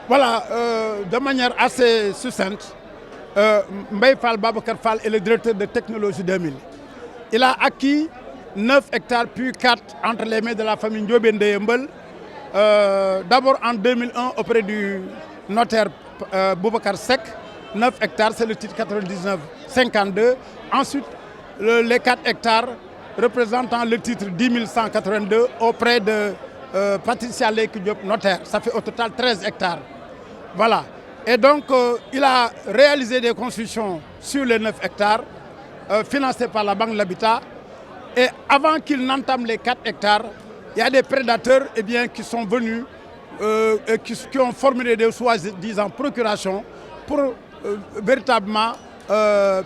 Voilà, de manière assez succincte, Mbaye Fall Babacar Fall est le directeur de Technologie 2000. Il a acquis 9 hectares puis 4 entre les mains de la famille Ndiobène de Yeumbeul. D'abord en 2001 auprès du notaire Boubacar Seck, 9 hectares, c'est le titre 99-52. Ensuite, les 4 hectares représentant le titre 10 182 auprès de Patricia Leyki Diop, notaire. Ça fait au total 13 hectares. Voilà. Et donc, il a réalisé des constructions sur les 9 hectares, financées par la Banque de l'Habitat. Et avant qu'il n'entame les 4 hectares, il y a des prédateurs qui sont venus et qui ont formulé des soi-disant procurations pour véritablement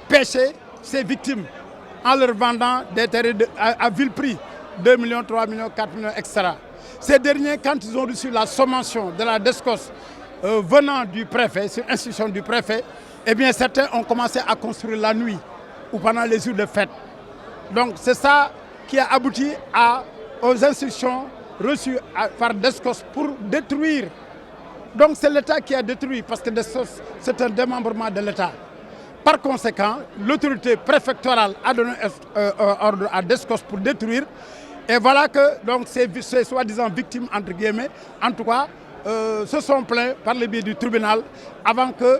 pêcher ces victimes en leur vendant des terrains à vil prix, 2 millions, 3 millions, 4 millions, etc. Ces derniers, quand ils ont reçu la sommation de la DSCOS venant du préfet, sur instruction du préfet, certains ont commencé à construire la nuit ou pendant les jours de fête. Donc c'est ça qui a abouti aux instructions reçues par DSCOS pour détruire. Donc c'est l'État qui a détruit parce que DSCOS c'est un démembrement de l'État. Par conséquent, l'autorité préfectorale a donné ordre à DSCOS pour détruire. Et voilà que donc, ces soi-disant victimes, entre guillemets, en tout cas, se sont plaints par le biais du tribunal avant que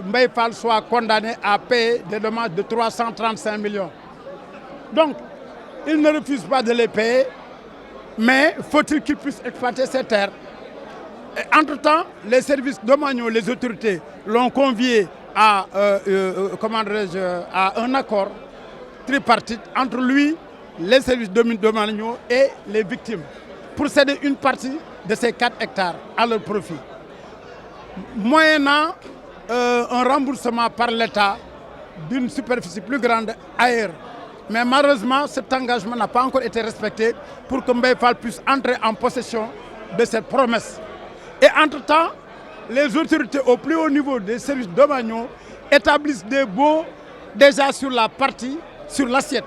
Mbaye Fall soit condamné à payer des dommages de 335 millions. Donc, il ne refuse pas de les payer, mais faut-il qu'il puisse exploiter ces terres. Entre-temps, les services domaniaux, les autorités l'ont convié à un accord tripartite entre lui, les services domaniaux et les victimes pour céder une partie de ces 4 hectares à leur profit. Moyennant un remboursement par l'État d'une superficie plus grande ailleurs. Mais malheureusement, cet engagement n'a pas encore été respecté pour que Mbaye Fall puisse entrer en possession de cette promesse. Et entre-temps, les autorités au plus haut niveau des services domaniaux établissent des baux déjà sur la partie, sur l'assiette.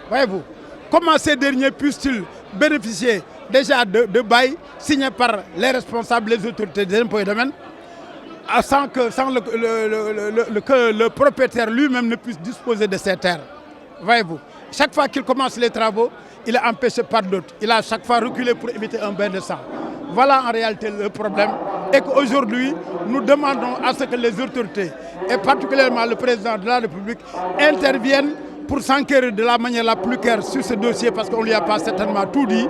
Voyez-vous, comment ces derniers puissent-ils bénéficier déjà de bails signés par les responsables, les autorités des impôts et domaines, sans que le propriétaire lui-même ne puisse disposer de ces terres. Voyez-vous, chaque fois qu'il commence les travaux, il est empêché par d'autres. Il a à chaque fois reculé pour éviter un bain de sang. Voilà en réalité le problème. Et qu'aujourd'hui, nous demandons à ce que les autorités, et particulièrement le président de la République, interviennent pour s'enquérir de la manière la plus claire sur ce dossier, parce qu'on ne lui a pas certainement tout dit,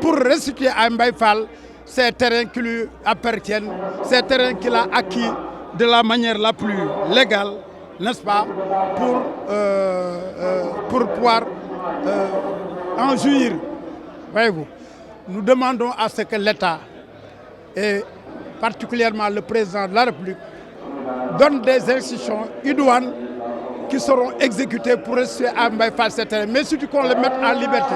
pour restituer à Mbaye Fall ces terrains qui lui appartiennent, ces terrains qu'il a acquis de la manière la plus légale, n'est-ce pas, pour pouvoir en jouir. Voyez-vous, nous demandons à ce que l'État, et particulièrement le président de la République, donne des instructions idoines qui seront exécutées pour restituer à Mbaye Fall ces terrains. Mais surtout qu'on le mette en liberté.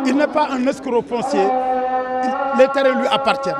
Il n'est pas un escroc foncier, les terrains lui appartiennent.